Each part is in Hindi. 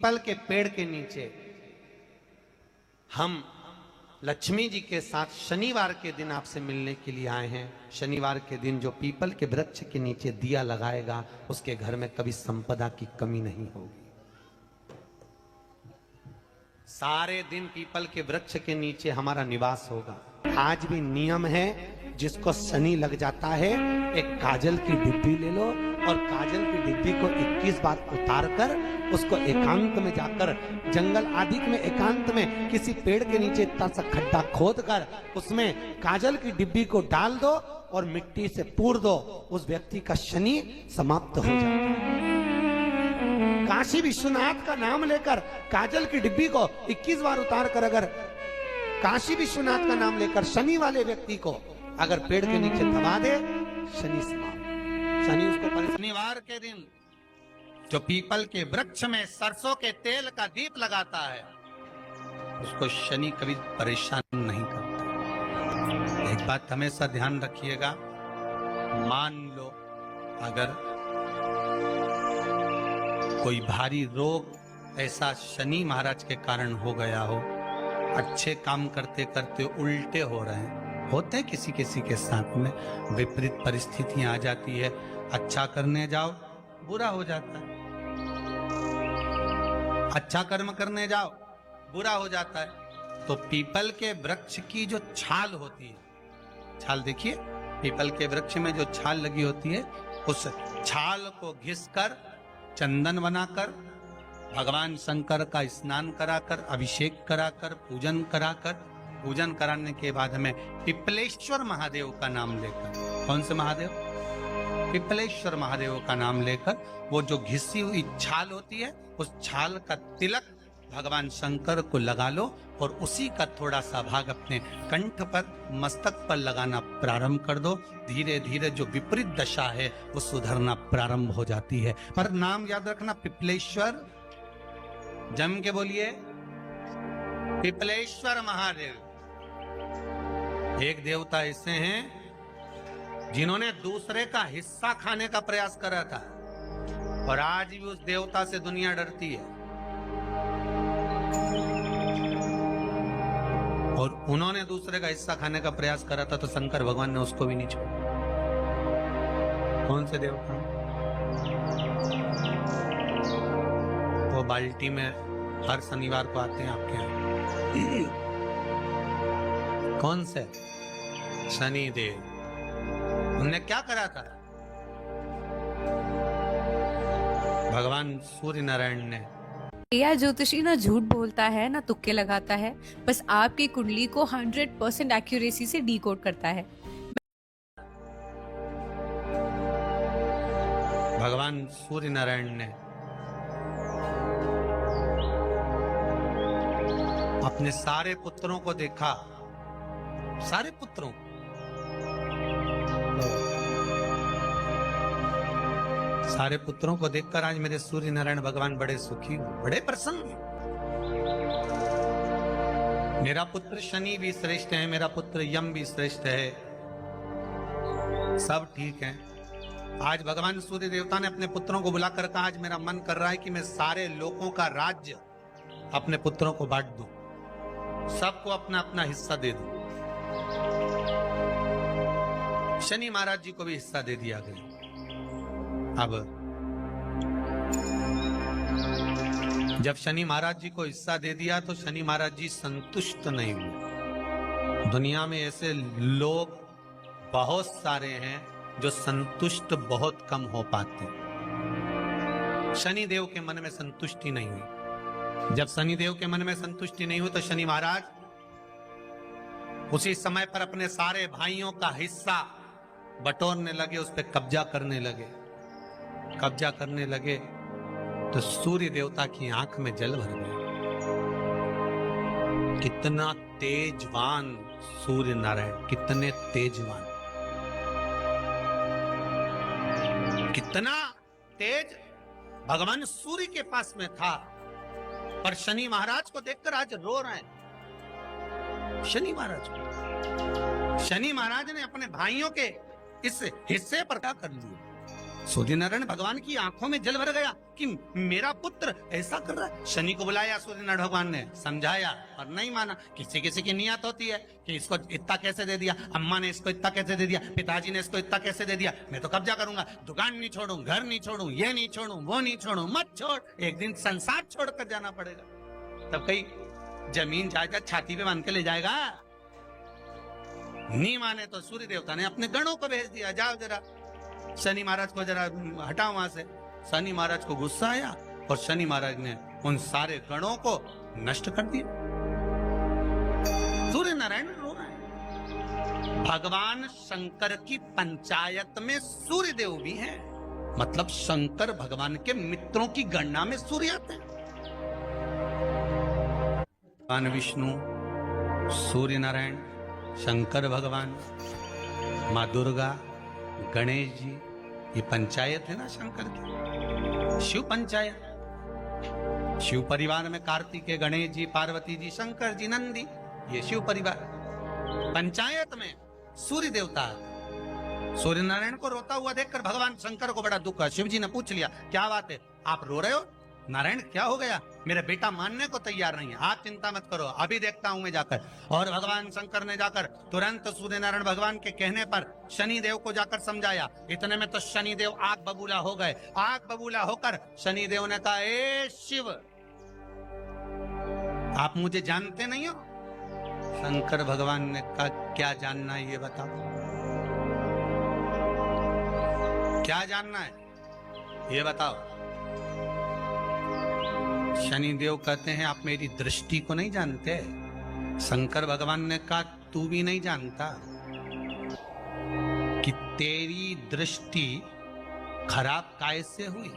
पीपल के पेड़ के नीचे हम लक्ष्मी जी के साथ शनिवार के दिन आपसे मिलने के लिए आए हैं। शनिवार के दिन जो पीपल के वृक्ष के नीचे दिया लगाएगा उसके घर में कभी संपदा की कमी नहीं होगी। सारे दिन पीपल के वृक्ष के नीचे हमारा निवास होगा। आज भी नियम है, जिसको शनि लग जाता है एक काजल की डिब्बी ले लो और काजल की डिब्बी को 21 बार उतार कर उसको एकांत में जाकर जंगल आदि में एकांत में किसी पेड़ के नीचे इतना सा खड्डा खोद कर उसमें काजल की डिब्बी को डाल दो और मिट्टी से पूर दो, उस व्यक्ति का शनि समाप्त हो जाता है। काशी विश्वनाथ का नाम लेकर काजल की डिब्बी को 21 बार उतार कर अगर काशी विश्वनाथ का नाम लेकर शनि वाले व्यक्ति को अगर पेड़ के नीचे दबा दे, शनि समाप्त। शनि उसको शनिवार के दिन जो पीपल के वृक्ष में सरसों के तेल का दीप लगाता है उसको शनि कभी परेशान नहीं करता। एक बात हमेशा ध्यान रखिएगा, मान लो अगर कोई भारी रोग ऐसा शनि महाराज के कारण हो गया हो, अच्छे काम करते करते उल्टे हो रहे हैं, होते हैं किसी किसी के साथ में, विपरीत परिस्थितियां आ जाती है, अच्छा करने जाओ बुरा हो जाता है, अच्छा कर्म करने जाओ बुरा हो जाता है। तो पीपल के वृक्ष की जो छाल होती है, छाल देखिए, पीपल के वृक्ष में जो छाल लगी होती है उस छाल को घिसकर चंदन बनाकर भगवान शंकर का स्नान कराकर अभिषेक कराकर पूजन कराने के बाद हमें पिपलेश्वर महादेव का नाम लेकर, कौन से महादेव? पिपलेश्वर महादेव का नाम लेकर वो जो घिसी हुई छाल होती है उस छाल का तिलक भगवान शंकर को लगा लो और उसी का थोड़ा सा भाग अपने कंठ पर मस्तक पर लगाना प्रारंभ कर दो। धीरे धीरे जो विपरीत दशा है वो सुधरना प्रारंभ हो जाती है। पर नाम याद रखना, पिपलेश्वर, जम के बोलिए पिपलेश्वर महादेव। एक देवता ऐसे हैं जिन्होंने दूसरे का हिस्सा खाने का प्रयास करा था और आज भी उस देवता से दुनिया डरती है। और उन्होंने दूसरे का हिस्सा खाने का प्रयास करा था तो शंकर भगवान ने उसको भी नहीं छोड़ा। कौन से देवता? वो बाल्टी में हर शनिवार को आते हैं आपके यहाँ। कौन से? शनि देव। उन्होंने क्या करा था? भगवान सूर्य नारायण ने। यह ज्योतिषी ना झूठ बोलता है ना तुक्के लगाता है, बस आपकी कुंडली को 100% एक्यूरेसी से डीकोड करता है। भगवान सूर्य नारायण ने अपने सारे पुत्रों को देखा, सारे पुत्रों, सारे पुत्रों को देखकर आज मेरे सूर्य नारायण भगवान बड़े सुखी, बड़े प्रसन्न। मेरा पुत्र शनि भी श्रेष्ठ है, मेरा पुत्र यम भी श्रेष्ठ है, सब ठीक है। आज भगवान सूर्य देवता ने अपने पुत्रों को बुलाकर कहा, आज मेरा मन कर रहा है कि मैं सारे लोगों का राज्य अपने पुत्रों को बांट दूं, सबको अपना अपना हिस्सा दे दूं। शनि महाराज जी को भी हिस्सा दे दिया गया। अब जब शनि महाराज जी को हिस्सा दे दिया तो शनि महाराज जी संतुष्ट नहीं हुए। दुनिया में ऐसे लोग बहुत सारे हैं जो संतुष्ट बहुत कम हो पाते हैं। शनि देव के मन में संतुष्टि नहीं हुई। जब शनि देव के मन में संतुष्टि नहीं हुई तो शनि महाराज उसी समय पर अपने सारे भाइयों का हिस्सा बटोरने लगे, उस पर कब्जा करने लगे। कब्जा करने लगे तो सूर्य देवता की आंख में जल भर गया। कितना तेजवान सूर्य नारायण, कितने तेजवान, कितना तेज भगवान सूर्य के पास में था। पर शनि महाराज को देखकर आज रो रहे हैं। शनि महाराज को, शनि महाराज ने अपने भाइयों के इस हिस्से पर क्या कर लिया? सूर्य नारायण भगवान की आंखों में जल भर गया कि मेरा पुत्र ऐसा कर रहा है। शनि को बुलाया सूर्य नारायण भगवान ने, समझाया और नहीं माना। किसी किसी की नियत होती है कि इसको इतना कैसे दे दिया, अम्मा ने इसको इतना कैसे दे दिया, पिताजी ने इसको इतना कैसे दे दिया, मैं तो कब्जा करूंगा, दुकान नहीं छोड़ू, घर नहीं छोड़ू, ये नहीं छोड़ू, वो नहीं छोड़ू। मत छोड़, एक दिन संसार छोड़कर जाना पड़ेगा। तब कहीं जमीन जायदाद छाती पे बांध के ले जाएगा। नहीं माने तो सूर्य देवता ने अपने गणों को भेज दिया, जाओ जरा शनि महाराज को जरा हटाओ वहां से। शनि महाराज को गुस्सा आया और शनि महाराज ने उन सारे गणों को नष्ट कर दिया। सूर्य नारायण रो रहे हैं। भगवान शंकर की पंचायत में सूर्य देव भी हैं, मतलब शंकर भगवान के मित्रों की गणना में सूर्य आते हैं। भगवान विष्णु, सूर्य नारायण, शंकर भगवान, माँ दुर्गा, गणेश जी, ये पंचायत है ना शंकर की, शिव पंचायत। शिव परिवार में कार्तिकेय, गणेश जी, पार्वती जी, शंकर जी, नंदी, ये शिव परिवार। पंचायत में सूर्य देवता। सूर्य नारायण को रोता हुआ देखकर भगवान शंकर को बड़ा दुख है। शिव जी ने पूछ लिया, क्या बात है, आप रो रहे हो? नारायण क्या हो गया? मेरा बेटा मानने को तैयार नहीं है। आप चिंता मत करो, अभी देखता हूं मैं जाकर। और भगवान शंकर ने जाकर तुरंत सूर्य नारायण भगवान के कहने पर शनि देव को जाकर समझाया। इतने में तो शनि देव आग बबूला हो गए। आग बबूला होकर शनि देव ने कहा, ए शिव, आप मुझे जानते नहीं हो? शंकर भगवान ने कहा, क्या जानना है ये बताओ, क्या जानना है ये बताओ। शनि देव कहते हैं, आप मेरी दृष्टि को नहीं जानते। शंकर भगवान ने कहा, तू भी नहीं जानता कि तेरी दृष्टि खराब कैसे हुई।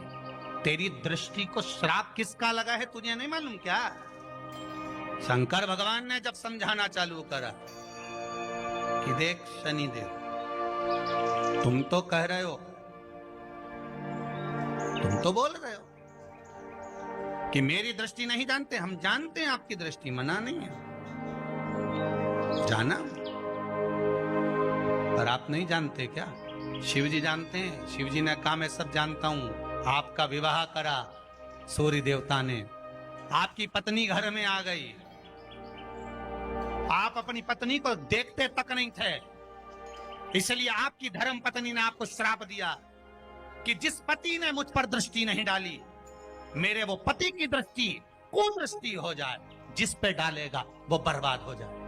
तेरी दृष्टि को श्राप किसका लगा है तुझे नहीं मालूम क्या? शंकर भगवान ने जब समझाना चालू करा कि देख शनि देव, तुम तो कह रहे हो, तुम तो बोल रहे हो कि मेरी दृष्टि नहीं जानते। हम जानते हैं आपकी दृष्टि, मना नहीं है, जाना, पर आप नहीं जानते क्या? शिव जी जानते हैं। शिव जी ने कहा, मैं सब जानता हूं। आपका विवाह करा सूर्य देवता ने, आपकी पत्नी घर में आ गई, आप अपनी पत्नी को देखते तक नहीं थे, इसलिए आपकी धर्म पत्नी ने आपको श्राप दिया कि जिस पति ने मुझ पर दृष्टि नहीं डाली, मेरे वो पति की दृष्टि कुदृष्टि हो जाए, जिस पे डालेगा वो बर्बाद हो जाए।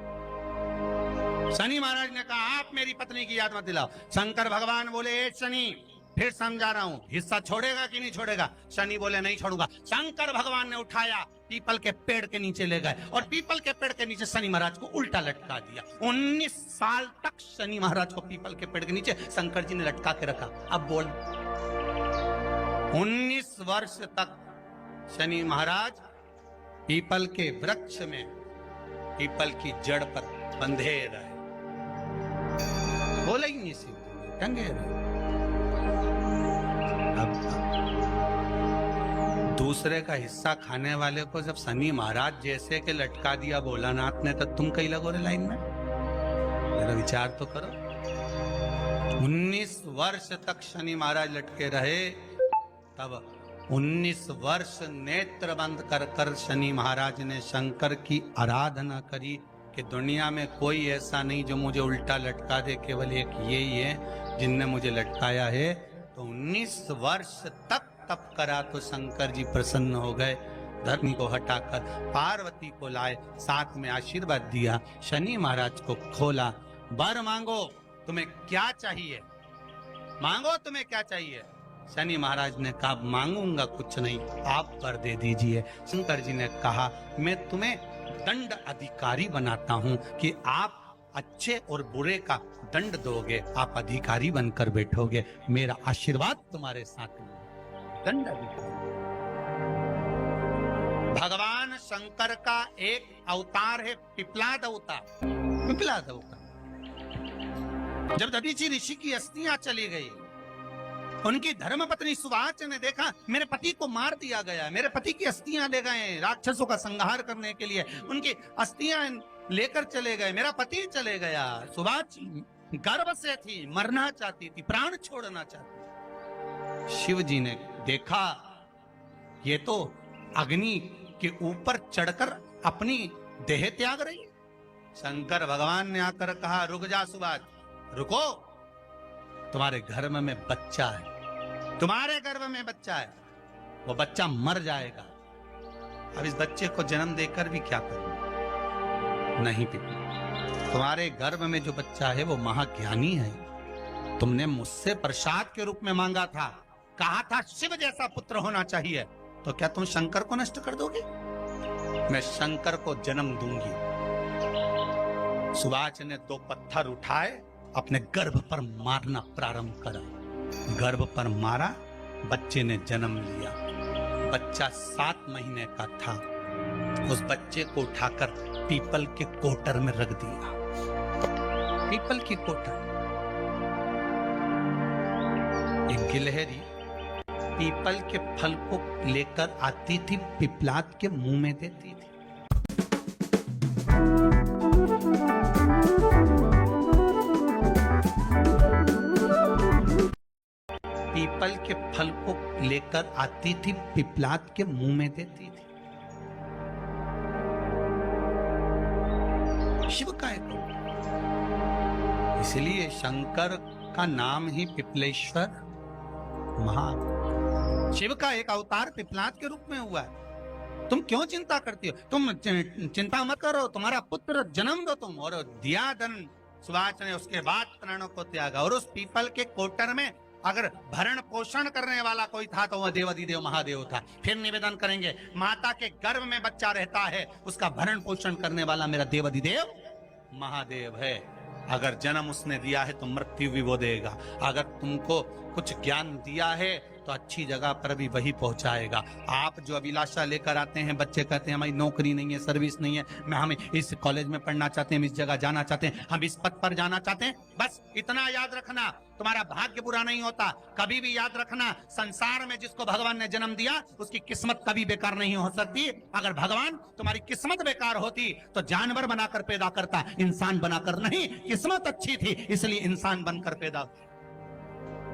शनि महाराज ने कहा, आप मेरी पत्नी की याद मत दिलाओ। शंकर भगवान बोले, ए शनि, फिर समझा रहा हूं, हिस्सा छोड़ेगा कि नहीं छोड़ेगा? शनि बोले, नहीं छोड़ूंगा। शंकर भगवान ने उठाया, पीपल के पेड़ के नीचे ले गए और पीपल के पेड़ के नीचे शनि महाराज को उल्टा लटका दिया। 19 साल तक शनि महाराज को पीपल के पेड़ के नीचे शंकर जी ने लटका के रखा। अब बोल, 19 वर्ष तक शनि महाराज पीपल के वृक्ष में, पीपल की जड़ पर बंधे रहे, बोले ही नहीं, सीधे टंगे रहे। अब दूसरे का हिस्सा खाने वाले को जब शनि महाराज जैसे के लटका दिया भोलानाथ ने, तो तुम कहीं लगो रे लाइन में? मेरा विचार तो करो। 19 वर्ष तक शनि महाराज लटके रहे, तब 19 वर्ष नेत्र बंद कर कर शनि महाराज ने शंकर की आराधना करी कि दुनिया में कोई ऐसा नहीं जो मुझे उल्टा लटका दे, केवल एक ये ही है जिनने मुझे लटकाया है। तो 19 वर्ष तक तप करा तो शंकर जी प्रसन्न हो गए। धरनी को हटाकर पार्वती को लाए, साथ में आशीर्वाद दिया, शनि महाराज को खोला। वर मांगो, तुम्हें क्या चाहिए, मांगो तुम्हें क्या चाहिए। शनि महाराज ने कहा, मांगूंगा कुछ नहीं, आप कर दे दीजिए। शंकर जी ने कहा, मैं तुम्हें दंड अधिकारी बनाता हूं कि आप अच्छे और बुरे का दंड दोगे, आप अधिकारी बनकर बैठोगे, मेरा आशीर्वाद तुम्हारे साथ में। दंड अधिकारी। भगवान शंकर का एक अवतार है पिपलाद अवतार। पिपलाद अवतार, जब दधीचि ऋषि की अस्थियां चली गई, उनकी धर्मपत्नी सुवाच ने देखा, मेरे पति को मार दिया गया, मेरे पति की अस्थियां ले गए राक्षसों का संहार करने के लिए, उनकी अस्थियां लेकर चले गए, मेरा पति चले गया। सुवाच गर्भ से थी, मरना चाहती थी, प्राण छोड़ना चाहती थी। शिव जी ने देखा ये तो अग्नि के ऊपर चढ़कर अपनी देह त्याग रही है। शंकर भगवान ने आकर कहा, रुक जा सुभाष, रुको, तुम्हारे गर्भ में बच्चा है, तुम्हारे गर्भ में बच्चा है, वो बच्चा मर जाएगा। अब इस बच्चे को जन्म देकर भी क्या करूं? नहीं पिता, तुम्हारे गर्भ में जो बच्चा है वो महाज्ञानी है। तुमने मुझसे प्रसाद के रूप में मांगा था, कहा था शिव जैसा पुत्र होना चाहिए, तो क्या तुम शंकर को नष्ट कर दोगे? मैं शंकर को जन्म दूंगी। सुभाष ने 2 पत्थर उठाए, अपने गर्भ पर मारना प्रारंभ करा। गर्भ पर मारा, बच्चे ने जन्म लिया। बच्चा 7 महीने का था। उस बच्चे को उठाकर पीपल के कोटर में रख दिया। पीपल की कोटर। एक गिलहरी पीपल के फल को लेकर आती थी, पिपलाद के मुंह में देती थी। पीपल के फल को लेकर आती थी, पिपलाद के मुंह में देती थी। शिव का है, इसलिए शंकर का नाम ही पिपलेश्वर महा। शिव का एक अवतार पिपलाद के रूप में हुआ है। तुम क्यों चिंता करती हो? तुम चिंता मत करो, तुम्हारा पुत्र जन्म दो तुम। और दिया धन सुभाष ने, उसके बाद प्राणों को त्यागा। और उस पीपल के कोटर में अगर भरण पोषण करने वाला कोई था तो वह देवाधिदेव महादेव था। फिर निवेदन करेंगे, माता के गर्भ में बच्चा रहता है, उसका भरण पोषण करने वाला मेरा देवाधिदेव महादेव है। अगर जन्म उसने दिया है तो मृत्यु भी वो देगा। अगर तुमको कुछ ज्ञान दिया है तो अच्छी जगह पर भी वही पहुंचाएगा। आप जो अभिलाषा लेकर आते हैं, बच्चे कहते हैं हमारी नौकरी नहीं है, सर्विस नहीं है, हम इस कॉलेज में पढ़ना चाहते हैं, हम इस जगह जाना चाहते हैं, हम इस पद पर जाना चाहते हैं, बस इतना याद रखना, तुम्हारा भाग्य बुरा नहीं होता। कभी भी याद रखना, संसार में जिसको भगवान ने जन्म दिया उसकी किस्मत कभी बेकार नहीं हो सकती। अगर भगवान तुम्हारी किस्मत बेकार होती तो जानवर बनाकर पैदा करता, इंसान बनाकर नहीं। किस्मत अच्छी थी इसलिए इंसान बनकर पैदा,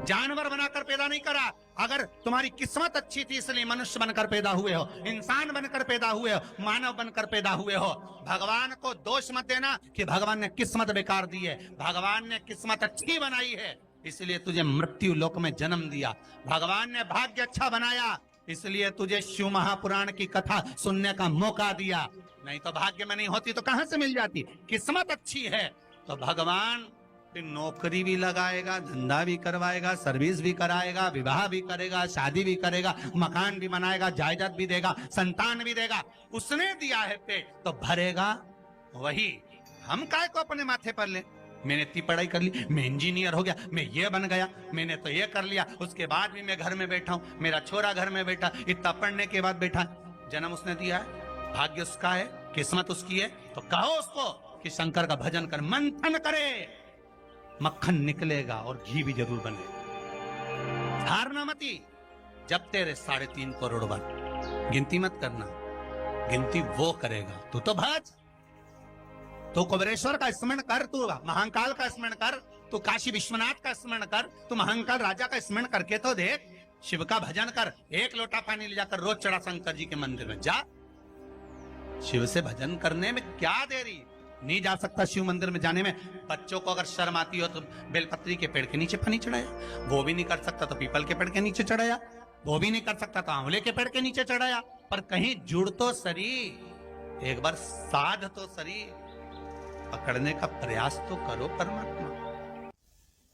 जानवर बनाकर पैदा नहीं करा। अगर तुम्हारी किस्मत अच्छी थी इसलिए मनुष्य बनकर पैदा हुए हो, इंसान बनकर पैदा हुए हो, मानव बनकर पैदा हुए हो। भगवान को दोष मत देना कि भगवान ने किस्मत बेकार दी है। भगवान ने किस्मत अच्छी बनाई है इसलिए तुझे मृत्यु लोक में जन्म दिया। भगवान ने भाग्य अच्छा बनाया इसलिए तुझे शिव महापुराण की कथा सुनने का मौका दिया। नहीं तो भाग्य में नहीं होती तो कहां से मिल जाती? किस्मत अच्छी है तो भगवान नौकरी भी लगाएगा, धंधा भी करवाएगा, सर्विस भी कराएगा, विवाह भी करेगा, शादी भी करेगा, मकान भी बनाएगा, जायदाद भी देगा, संतान भी देगा। उसने दिया है पेट तो भरेगा वही। हम काय को अपने माथे पर ले? मैंने इतनी पढ़ाई कर ली, मैं इंजीनियर हो गया, मैं ये बन गया, मैंने तो ये कर लिया, उसके बाद भी मैं घर में बैठा हूं, मेरा छोरा घर में बैठा, इतना पढ़ने के बाद बैठा। जन्म उसने दिया है, भाग्य उसका है, किस्मत उसकी है, तो कहो उसको कि शंकर का भजन कर, मंथन करे, मक्खन निकलेगा और घी भी जरूर बनेगा। हारना मती, जब तेरे 3.5 करोड़ बन, गिनती मत करना, गिनती वो करेगा। तू तो भज, तू कुबेरेश्वर का स्मरण कर, तू महाकाल का स्मरण कर, तू काशी विश्वनाथ का स्मरण कर, तू महाकाल राजा का स्मरण करके तो देख। शिव का भजन कर, 1 लोटा पानी ले जाकर रोज चढ़ा शंकर जी के मंदिर में जा। शिव से भजन करने में क्या देरी? नहीं जा सकता शिव मंदिर में जाने में? बच्चों को अगर शर्म आती हो तो बेलपत्री के पेड़ के नीचे पानी चढ़ाया, वो भी नहीं कर सकता तो पीपल के पेड़ के नीचे चढ़ाया, वो भी नहीं कर सकता तो आंवले के पेड़ के नीचे चढ़ाया। पर कहीं जुड़ तो सरी, एक बार साध तो सरी, पकड़ने का प्रयास तो करो परमात्मा।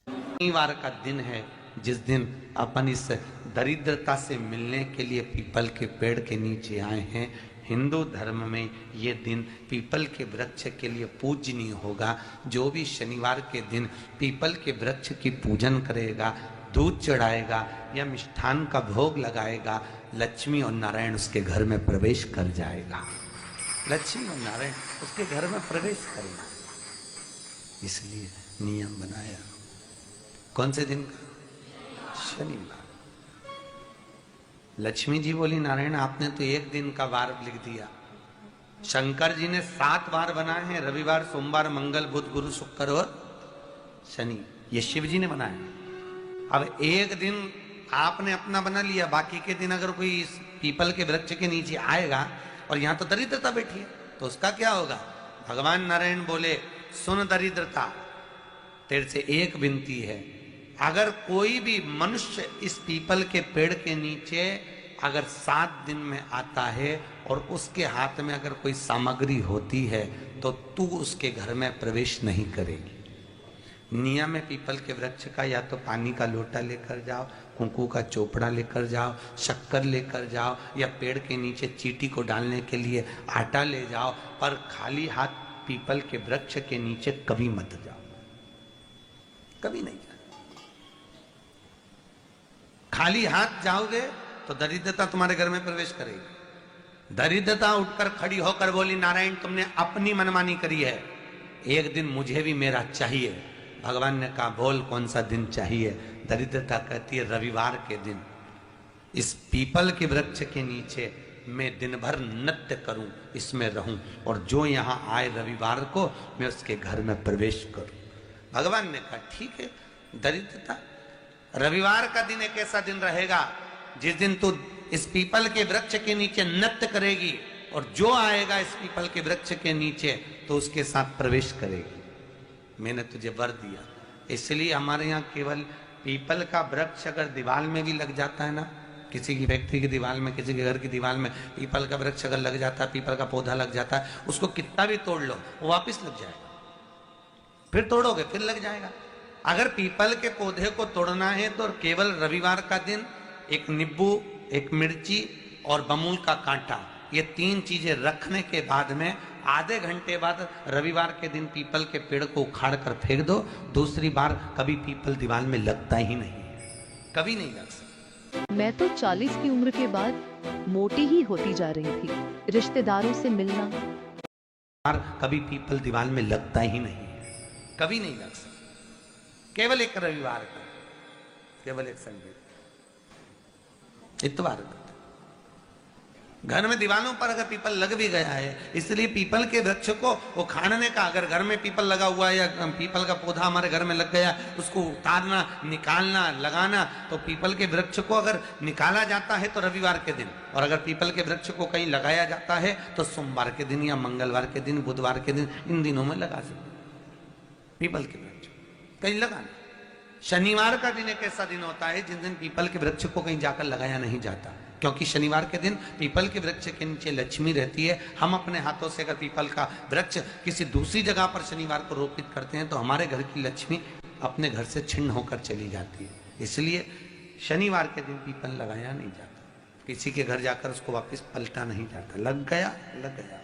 शनिवार का दिन है जिस दिन अपन इस दरिद्रता से मिलने के लिए पीपल के पेड़ के नीचे आए हैं। हिंदू धर्म में ये दिन पीपल के वृक्ष के लिए पूजनीय होगा। जो भी शनिवार के दिन पीपल के वृक्ष की पूजन करेगा, दूध चढ़ाएगा या मिष्ठान का भोग लगाएगा, लक्ष्मी और नारायण उसके घर में प्रवेश कर जाएगा। लक्ष्मी और नारायण उसके घर में प्रवेश करेगा, इसलिए नियम बनाया। कौन से दिन? शनिवार। लक्ष्मी जी बोली, नारायण आपने तो 1 दिन का वार लिख दिया। शंकर जी ने 7 वार बनाए हैं, रविवार, सोमवार, मंगल, बुध, गुरु, शुक्र और शनि। ये शिव जी ने बनाया। अब 1 दिन आपने अपना बना लिया, बाकी के दिन अगर कोई इस पीपल के वृक्ष के नीचे आएगा और यहां तो दरिद्रता बैठी है, तो उसका क्या होगा? भगवान नारायण बोले, सुन दरिद्रता, तेरे से एक विनती है, अगर कोई भी मनुष्य इस पीपल के पेड़ के नीचे अगर 7 दिन में आता है और उसके हाथ में अगर कोई सामग्री होती है तो तू उसके घर में प्रवेश नहीं करेगी। नियम है पीपल के वृक्ष का, या तो पानी का लोटा लेकर जाओ, कुंकू का चोपड़ा लेकर जाओ, शक्कर लेकर जाओ, या पेड़ के नीचे चींटी को डालने के लिए आटा ले जाओ, पर खाली हाथ पीपल के वृक्ष के नीचे कभी मत जाओ, कभी नहीं जाओ। खाली हाथ जाओगे तो दरिद्रता तुम्हारे घर में प्रवेश करेगी। दरिद्रता उठकर खड़ी होकर बोली, नारायण तुमने अपनी मनमानी करी है, एक दिन मुझे भी मेरा चाहिए। भगवान ने कहा, बोल कौन सा दिन चाहिए? दरिद्रता कहती है, रविवार के दिन इस पीपल के वृक्ष के नीचे मैं दिन भर नृत्य करूं, इसमें रहूं, और जो यहां आए रविवार को मैं उसके घर में प्रवेश करूं। भगवान ने कहा, ठीक है। दरिद्रता, रविवार का दिन एक ऐसा दिन रहेगा जिस दिन तू इस पीपल के वृक्ष के नीचे नृत्य करेगी, और जो आएगा इस पीपल के वृक्ष के नीचे तो उसके साथ प्रवेश करेगी। मैंने तुझे वर दिया। इसलिए हमारे यहाँ केवल पीपल का वृक्ष अगर दीवार में भी लग जाता है ना, किसी की फैक्ट्री की दीवार में, किसी के घर की दीवार में पीपल का वृक्ष अगर लग जाता है, पीपल का पौधा लग जाता है, उसको कितना भी तोड़ लो वो वापिस लग जाएगा। फिर तोड़ोगे फिर लग जाएगा। अगर पीपल के पौधे को तोड़ना है तो केवल रविवार का दिन एक नींबू, एक मिर्ची और बमूल का कांटा, ये 3 चीजें रखने के बाद में आधे घंटे बाद रविवार के दिन पीपल के पेड़ को उखाड़ कर फेंक दो। दूसरी बार कभी पीपल दीवार में लगता ही नहीं है, कभी नहीं लग सकता। मैं तो 40 की उम्र के बाद मोटी ही होती जा रही थी। रिश्तेदारों से मिलना, कभी पीपल दीवार में लगता ही नहीं है, कभी नहीं लग सकता। केवल एक रविवार का, केवल एक संडे, इतवार का। घर में दीवारों पर अगर पीपल लग भी गया है, इसलिए पीपल के वृक्ष को उखाड़ने का, अगर घर में पीपल लगा हुआ है या पीपल का पौधा हमारे घर में लग गया, उसको उतारना, निकालना, लगाना, तो पीपल के वृक्ष को अगर निकाला जाता है तो रविवार के दिन, और अगर पीपल के वृक्ष को कहीं लगाया जाता है तो सोमवार के दिन या मंगलवार के दिन, बुधवार के दिन, इन दिनों में लगा सकते पीपल के वृक्ष कहीं लगाना। शनिवार का दिन एक ऐसा दिन होता है जिस दिन पीपल के वृक्ष को कहीं जाकर लगाया नहीं जाता, क्योंकि शनिवार के दिन पीपल के वृक्ष के नीचे लक्ष्मी रहती है। हम अपने हाथों से अगर पीपल का वृक्ष किसी दूसरी जगह पर शनिवार को रोपित करते हैं तो हमारे घर की लक्ष्मी अपने घर से छिन्न होकर चली जाती है। इसलिए शनिवार के दिन पीपल लगाया नहीं जाता, किसी के घर जाकर उसको वापस पलटा नहीं जाता। लग गया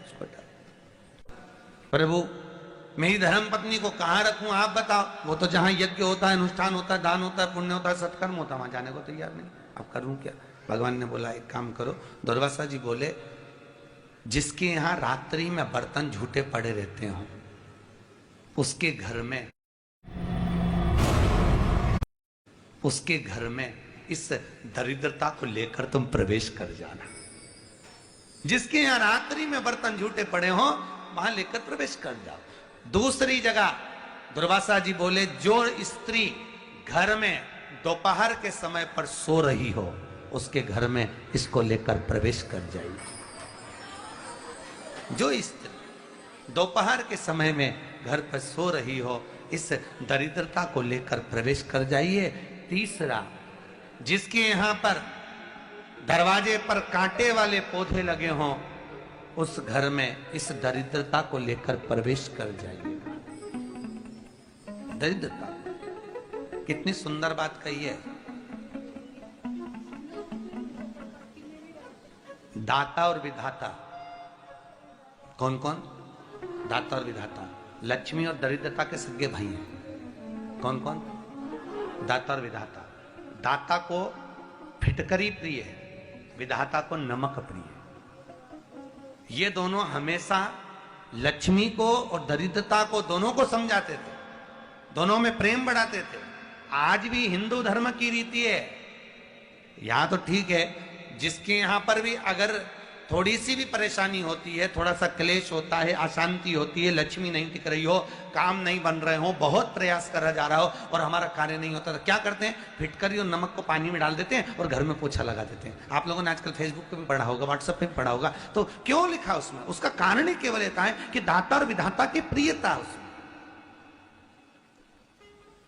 उसको डाल। प्रभु मेरी धर्म पत्नी को कहाँ रखूं आप बताओ? वो तो जहां यज्ञ होता है, अनुष्ठान होता है, दान होता है, पुण्य होता है, सत्कर्म होता है, वहां जाने को तैयार नहीं। अब करूं क्या? भगवान ने बोला, एक काम करो। दुर्वासा जी बोले, जिसके यहां रात्रि में बर्तन झूठे पड़े रहते हो, उसके घर में इस दरिद्रता को लेकर तुम प्रवेश कर जाना। जिसके यहां रात्रि में बर्तन झूठे पड़े हो, वहां लेकर प्रवेश कर जाओ। दूसरी जगह दुर्वासा जी बोले, जो स्त्री घर में दोपहर के समय पर सो रही हो, उसके घर में इसको लेकर प्रवेश कर जाइए। जो स्त्री दोपहर के समय में घर पर सो रही हो, इस दरिद्रता को लेकर प्रवेश कर जाइए। तीसरा, जिसके यहां पर दरवाजे पर कांटे वाले पौधे लगे हों, उस घर में इस दरिद्रता को लेकर प्रवेश कर जाइए। दरिद्रता, कितनी सुंदर बात कही है। दाता और विधाता, कौन कौन? दाता और विधाता। लक्ष्मी और दरिद्रता के सगे भाई हैं। कौन कौन? दाता और विधाता। दाता को फिटकरी प्रिय है, विधाता को नमक प्रिय है। ये दोनों हमेशा लक्ष्मी को और दरिद्रता को, दोनों को समझाते थे, दोनों में प्रेम बढ़ाते थे। आज भी हिंदू धर्म की रीति है। यहां तो ठीक है, जिसके यहां पर भी अगर थोड़ी सी भी परेशानी होती है, थोड़ा सा क्लेश होता है, अशांति होती है, लक्ष्मी नहीं टिक रही हो, काम नहीं बन रहे हो, बहुत प्रयास करा जा रहा हो और हमारा कार्य नहीं होता, तो क्या करते हैं? फिटकरी और नमक को पानी में डाल देते हैं और घर में पोछा लगा देते हैं। आप लोगों ने आजकल फेसबुक पे भी पढ़ा होगा, व्हाट्सएप पे भी पढ़ा होगा। तो क्यों लिखा उसमें? उसका कारण ही केवल ये है कि दाता और विधाता की प्रियता है उसमें।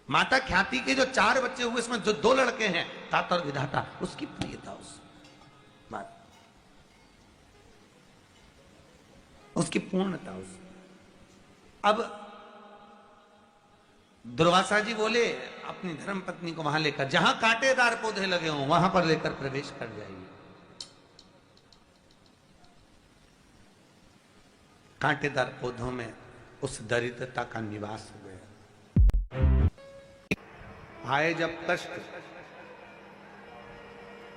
माता ख्याति के जो 4 बच्चे हुए, इसमें जो 2 लड़के हैं, दाता और विधाता, उसकी प्रियता उसकी पूर्णता उस। अब दुर्वासा जी बोले अपनी धर्म पत्नी को वहां लेकर, जहां कांटेदार पौधे लगे हों वहां पर लेकर प्रवेश कर जाइए। कांटेदार पौधों में उस दरिद्रता का निवास हो गया। आए जब कष्ट,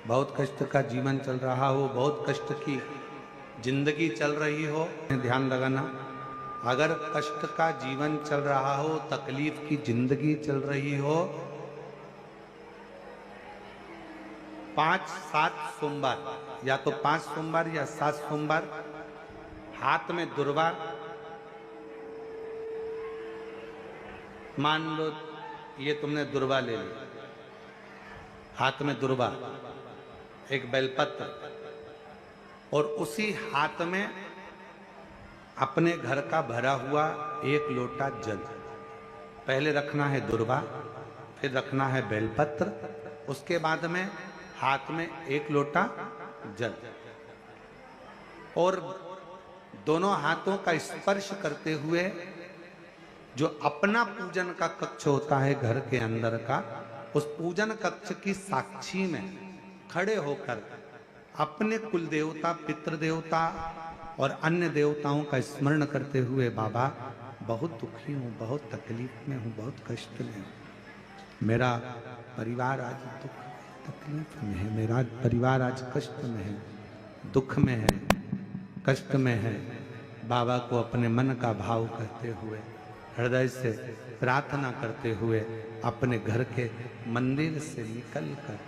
बहुत कष्ट का जीवन चल रहा हो, बहुत कष्ट की जिंदगी चल रही हो, ध्यान लगाना, अगर कष्ट का जीवन चल रहा हो, तकलीफ की जिंदगी चल रही हो, 5-7 सोमवार, या तो 5 सोमवार या 7 सोमवार, हाथ में दुर्वा, मान लो ये तुमने दुर्वा ले ली, हाथ में दुर्वा, एक बेलपत्र, और उसी हाथ में अपने घर का भरा हुआ 1 लोटा जल। पहले रखना है दुर्वा, फिर रखना है बेलपत्र, उसके बाद में हाथ में 1 लोटा जल, और दोनों हाथों का स्पर्श करते हुए जो अपना पूजन का कक्ष होता है घर के अंदर का, उस पूजन कक्ष की साक्षी में खड़े होकर अपने कुल देवता, पितृ देवता और अन्य देवताओं का स्मरण करते हुए, बाबा बहुत दुखी हूँ, बहुत तकलीफ में हूँ, बहुत कष्ट में हूँ, मेरा परिवार आज दुख तकलीफ में है, मेरा परिवार आज कष्ट में है, दुख में है, कष्ट में है। बाबा को अपने मन का भाव कहते हुए, हृदय से प्रार्थना करते हुए अपने घर के मंदिर से निकलकर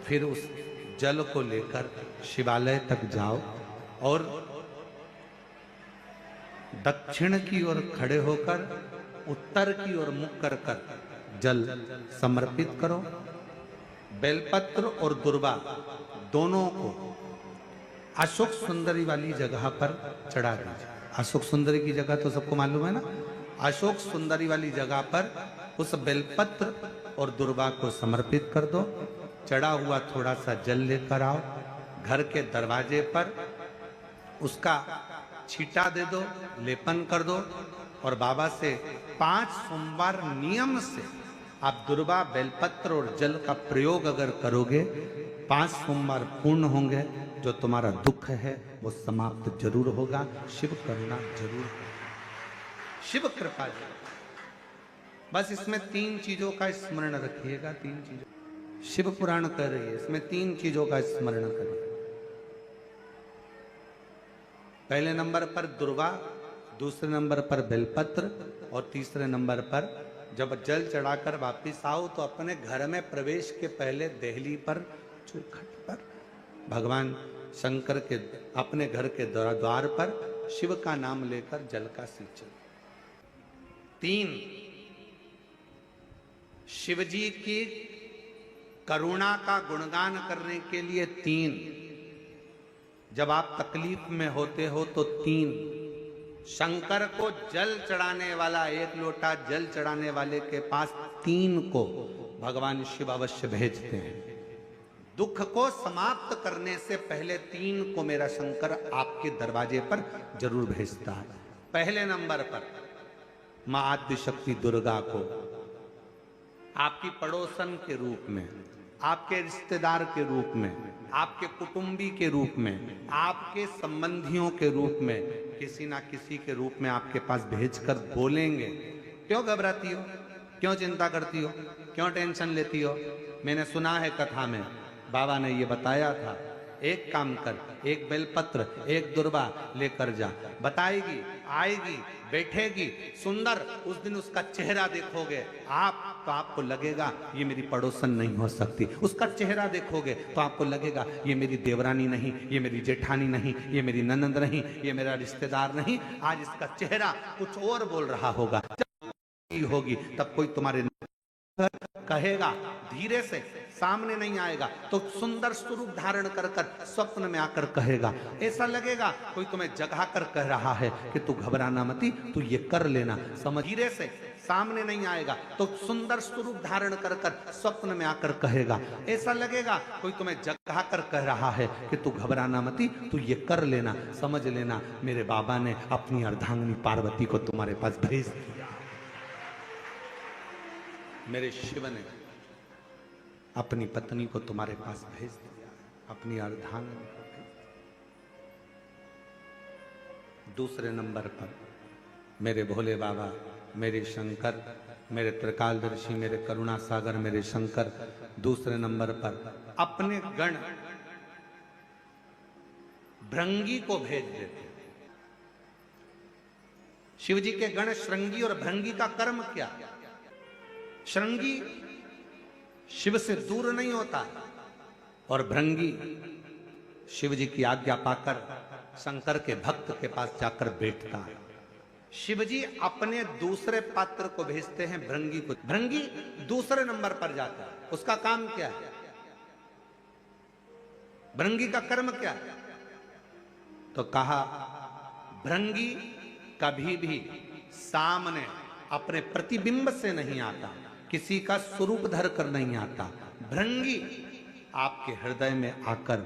फिर उस जल को लेकर शिवालय तक जाओ और दक्षिण की ओर खड़े होकर उत्तर की ओर मुख कर जल समर्पित करो। बेलपत्र और दुर्वा दोनों को अशोक सुंदरी वाली जगह पर चढ़ा दीजिए। अशोक सुंदरी की जगह तो सबको मालूम है ना। अशोक सुंदरी वाली जगह पर उस बेलपत्र और दुर्वा को समर्पित कर दो। चढ़ा हुआ थोड़ा सा जल लेकर आओ, घर के दरवाजे पर उसका छींटा दे दो, लेपन कर दो, और बाबा से 5 सोमवार नियम से आप दुर्वा, बेलपत्र और जल का प्रयोग अगर करोगे, 5 सोमवार पूर्ण होंगे। जो तुम्हारा दुख है वो समाप्त जरूर होगा। शिव करुणा जरूर होगा, शिव कृपा जरूर। बस इसमें 3 चीजों का स्मरण रखिएगा। 3 चीजों शिव पुराण कर रही है, इसमें 3 चीजों का स्मरण करिए। पहले नंबर पर दुर्वा, दूसरे नंबर पर बेलपत्र, और तीसरे नंबर पर जब जल चढ़ाकर वापिस आओ तो अपने घर में प्रवेश के पहले देहली पर, चौखट पर भगवान शंकर के अपने घर के द्वार पर शिव का नाम लेकर जल का सिंचन। 3 शिवजी की करुणा का गुणगान करने के लिए 3, जब आप तकलीफ में होते हो तो 3, शंकर को जल चढ़ाने वाला 1 लोटा जल चढ़ाने वाले के पास 3 को भगवान शिव अवश्य भेजते हैं। दुख को समाप्त करने से पहले 3 को मेरा शंकर आपके दरवाजे पर जरूर भेजता है। पहले नंबर पर मां आद्य शक्ति दुर्गा को आपकी पड़ोसन के रूप में, आपके रिश्तेदार के रूप में, आपके कुटुंबी के रूप में, आपके संबंधियों के रूप में, किसी ना किसी के रूप में आपके पास भेजकर बोलेंगे, क्यों घबराती हो, क्यों चिंता करती हो, क्यों टेंशन लेती हो। मैंने सुना है कथा में बाबा ने ये बताया था, एक काम कर, 1 बेलपत्र 1 दुर्वा लेकर जा, बताएगी, आएगी, बैठेगी, सुंदर, उस दिन उसका चेहरा देखोगे आप तो आपको लगेगा ये मेरी पड़ोसन नहीं हो सकती। उसका चेहरा देखोगे तो आपको लगेगा ये मेरी देवरानी नहीं, ये मेरी जेठानी नहीं, ये मेरी ननंद नहीं, ये मेरा रिश्तेदार नहीं। आज इसका चेहरा कुछ और बोल रहा होगा। जब होगी तब कोई तुम्हारे कहेगा, धीरे से सामने नहीं आएगा तो सुंदर स्वरूप धारण कर कर स्वप्न में आकर कहेगा। ऐसा लगेगा कोई तुम्हें जगा कर कह रहा है कि तू घबराना मती, तू ये कर लेना। समझ, धीरे से सामने नहीं आएगा तो सुंदर स्वरूप धारण कर कर स्वप्न में आकर कहेगा। ऐसा लगेगा कोई तुम्हें जगा कर कह रहा है कि तू घबराना मती, तू ये कर लेना। समझ लेना मेरे बाबा ने अपनी अर्धांगिनी पार्वती को तुम्हारे पास भेज दिया। मेरे शिव ने अपनी पत्नी को तुम्हारे पास भेज दिया, अपनी अर्धांगिनी को भेज दिया। दूसरे नंबर पर मेरे भोले बाबा, मेरे शंकर, मेरे त्रिकालदर्शी, मेरे करुणा सागर, मेरे शंकर दूसरे नंबर पर अपने गण भृंगी को भेज देते। शिव जी के गण श्रृंगी और भृंगी का कर्म क्या? श्रृंगी शिव से दूर नहीं होता और भृंगी शिव जी की आज्ञा पाकर शंकर के भक्त के पास जाकर बैठता है। शिव जी अपने दूसरे पात्र को भेजते हैं भृंगी को। भृंगी दूसरे नंबर पर जाता है। उसका काम क्या है? भृंगी का कर्म क्या है? तो कहा भृंगी कभी भी सामने अपने प्रतिबिंब से नहीं आता, किसी का स्वरूप धर कर नहीं आता। भृंगी आपके हृदय में आकर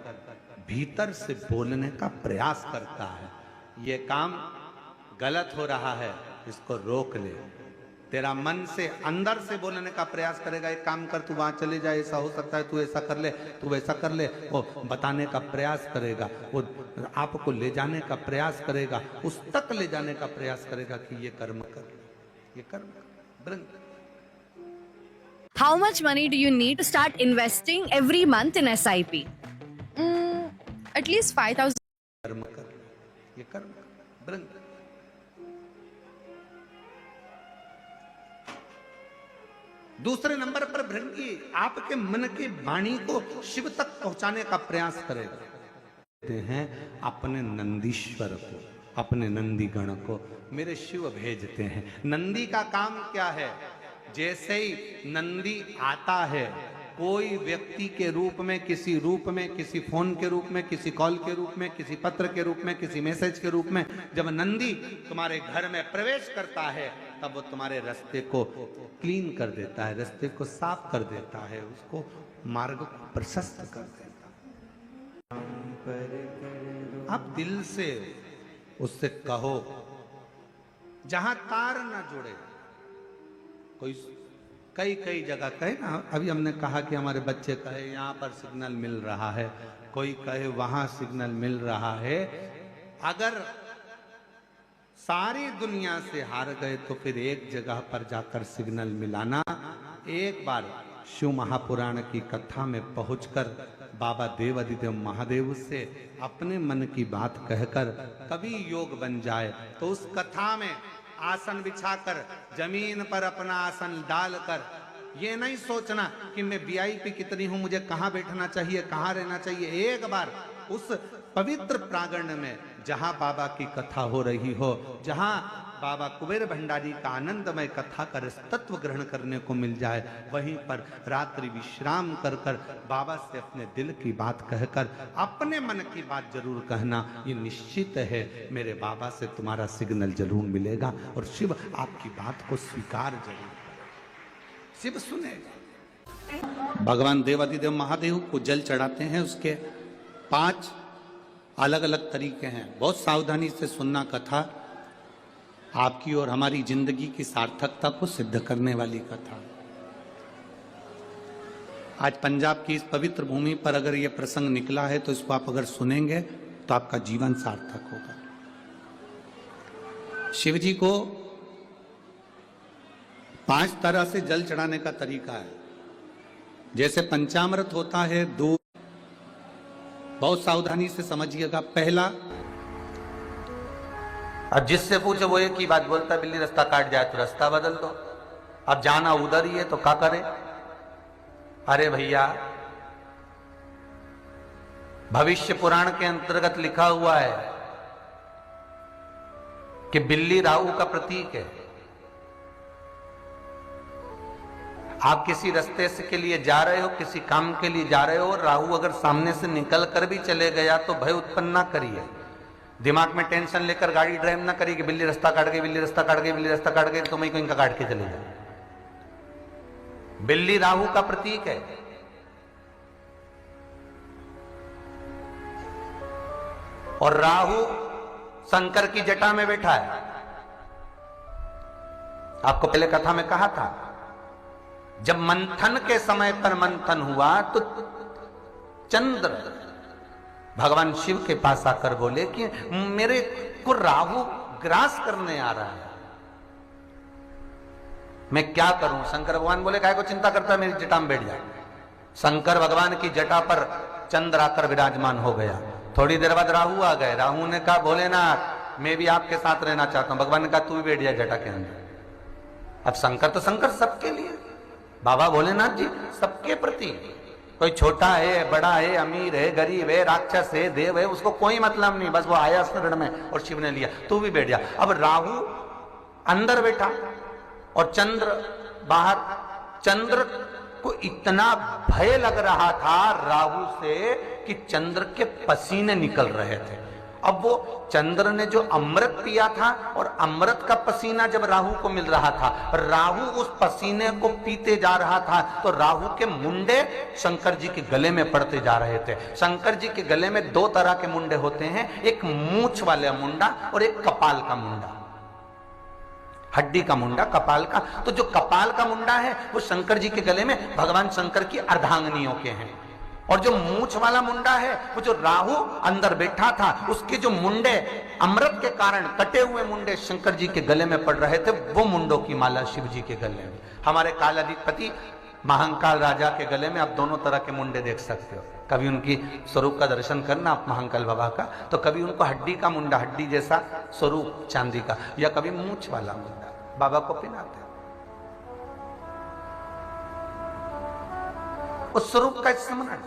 भीतर से बोलने का प्रयास करता है। ये काम गलत हो रहा है, इसको रोक ले। तेरा मन से अंदर से बोलने का प्रयास करेगा, एक काम कर, तू वहां चले जा, ऐसा हो सकता है, तू ऐसा कर ले, तू वैसा कर ले। वो बताने का प्रयास करेगा, वो आपको ले जाने का प्रयास करेगा, उस तक ले जाने का प्रयास करेगा कि ये कर्म कर, ये कर्म कर। Bhringi How much money do you need to start investing every month in SIP? At least 5,000. कर्म कर, ये कर्म कर। भृंगी दूसरे नंबर पर भृंगी आपके मन की वाणी को शिव तक पहुंचाने का प्रयास करेगा। कहते हैं अपने नंदीश्वर को, अपने नंदी गण को मेरे शिव भेजते हैं। नंदी का काम क्या है? जैसे ही नंदी आता है, कोई व्यक्ति के रूप में, किसी रूप में, किसी फोन के रूप में, किसी कॉल के रूप में, किसी पत्र के रूप में, किसी मैसेज के रूप में, जब नंदी तुम्हारे घर में प्रवेश करता है तब वो तुम्हारे रास्ते को क्लीन कर देता है, रास्ते को साफ कर देता है, उसको मार्ग को प्रशस्त कर देता है। आप दिल से उससे कहो, जहां तार ना जुड़े। कोई कई जगह कहे ना, अभी हमने कहा कि हमारे बच्चे कहे यहाँ पर सिग्नल मिल रहा है, कोई कहे वहां सिग्नल मिल रहा है। अगर सारी दुनिया से हार गए तो फिर एक जगह पर जाकर सिग्नल मिलाना। एक बार शिव महापुराण की कथा में पहुंचकर बाबा देवादिदेव महादेव से अपने मन की बात कहकर कभी योग बन जाए तो उस कथा में आसन बिछाकर जमीन पर अपना आसन डालकर ये नहीं सोचना कि मैं वीआईपी कितनी हूं, मुझे कहां बैठना चाहिए, कहां रहना चाहिए। एक बार उस पवित्र प्रांगण में जहां बाबा की कथा हो रही हो, जहां बाबा कुबेर भंडारी का आनंदमय कथा कर तत्व ग्रहण करने को मिल जाए, वहीं पर रात्रि विश्राम कर कर बाबा से अपने दिल की बात कहकर अपने मन की बात जरूर कहना। ये निश्चित है मेरे बाबा से तुम्हारा सिग्नल जरूर मिलेगा और शिव आपकी बात को स्वीकार जरूर करेगा, शिव सुनेगा। भगवान देवादिदेव महादेव को जल चढ़ाते हैं, उसके 5 अलग अलग तरीके हैं। बहुत सावधानी से सुनना कथा, आपकी और हमारी जिंदगी की सार्थकता को सिद्ध करने वाली कथा। आज पंजाब की इस पवित्र भूमि पर अगर यह प्रसंग निकला है तो इसको आप अगर सुनेंगे तो आपका जीवन सार्थक होगा। शिव जी को 5 तरह से जल चढ़ाने का तरीका है। जैसे पंचामृत होता है, दूध, बहुत सावधानी से समझिएगा। पहला, अब जिससे पूछो वो एक ही बात बोलता है, बिल्ली रास्ता काट जाए तो रास्ता बदल दो। अब जाना उधर ही है तो क्या करे? अरे भैया, भविष्य पुराण के अंतर्गत लिखा हुआ है कि बिल्ली राहु का प्रतीक है। आप किसी रास्ते से के लिए जा रहे हो, किसी काम के लिए जा रहे हो, राहु अगर सामने से निकल कर भी चले गया तो भय उत्पन्न ना करिए। दिमाग में टेंशन लेकर गाड़ी ड्राइव ना करिए कि बिल्ली रास्ता काट गई, बिल्ली रास्ता काट गई, बिल्ली रास्ता काट गई, तो मैं इनका काट के चले जाए। बिल्ली राहु का प्रतीक है। और राहु शंकर की जटा में बैठा है। आपको पहले कथा में कहा था, जब मंथन के समय पर मंथन हुआ तो चंद्र भगवान शिव के पास आकर बोले कि मेरे को राहु ग्रास करने आ रहा है, मैं क्या करूं? शंकर भगवान बोले काय को चिंता करता है, मेरी जटा में बैठ जाए। शंकर भगवान की जटा पर चंद्र आकर विराजमान हो गया। थोड़ी देर बाद राहु आ गए। राहु ने कहा भोलेनाथ मैं भी आपके साथ रहना चाहता हूं। भगवान ने कहा तू भी बैठ जाए जटा के अंदर। अब शंकर तो शंकर सबके लिए, बाबा भोलेनाथ जी सबके प्रति, कोई छोटा है, बड़ा है, अमीर है, गरीब है, राक्षस है, देव है, उसको कोई मतलब नहीं, बस वो आया शरण में और शिव ने लिया, तू भी बैठ जा। अब राहु अंदर बैठा और चंद्र बाहर। चंद्र को इतना भय लग रहा था राहु से कि चंद्र के पसीने निकल रहे थे। अब वो चंद्र ने जो अमृत पिया था और अमृत का पसीना जब राहु को मिल रहा था, राहु उस पसीने को पीते जा रहा था, तो राहु के मुंडे शंकर जी के गले में पड़ते जा रहे थे। शंकर जी के गले में दो तरह के मुंडे होते हैं, एक मूंछ वाला मुंडा और एक कपाल का मुंडा, हड्डी का मुंडा, कपाल का। तो जो कपाल का मुंडा है वो शंकर जी के गले में भगवान शंकर की अर्धांगनियों के हैं, और जो मूंछ वाला मुंडा है वो जो राहु अंदर बैठा था उसके जो मुंडे अमृत के कारण कटे हुए मुंडे शंकर जी के गले में पड़ रहे थे, वो मुंडों की माला शिव जी के गले में। हमारे कालाधिपति महाकाल राजा के गले में आप दोनों तरह के मुंडे देख सकते हो। कभी उनकी स्वरूप का दर्शन करना आप महाकाल बाबा का, तो कभी उनको हड्डी का मुंडा, हड्डी जैसा स्वरूप चांदी का, या कभी मूंछ वाला मुंडा बाबा को पहनाते। उस स्वरूप का स्मरण,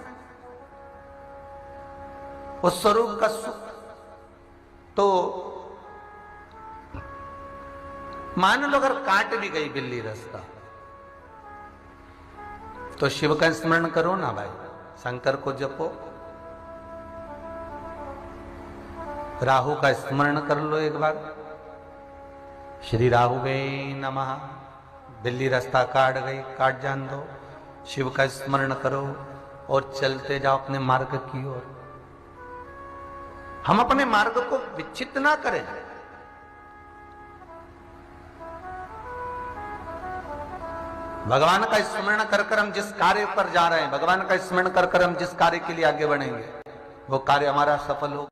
उस स्वरूप का सुख। तो मान लो अगर काट भी गई बिल्ली रास्ता, तो शिव का स्मरण करो ना भाई, शंकर को जपो, राहु का स्मरण कर लो एक बार, श्री राहुवे नमः। बिल्ली रास्ता काट गई, काट जान दो, शिव का स्मरण करो और चलते जाओ अपने मार्ग की ओर। हम अपने मार्ग को विच्छिन्न ना करें। भगवान का स्मरण कर कर हम जिस कार्य पर जा रहे हैं, भगवान का स्मरण कर कर हम जिस कार्य के लिए आगे बढ़ेंगे, वो कार्य हमारा सफल होगा।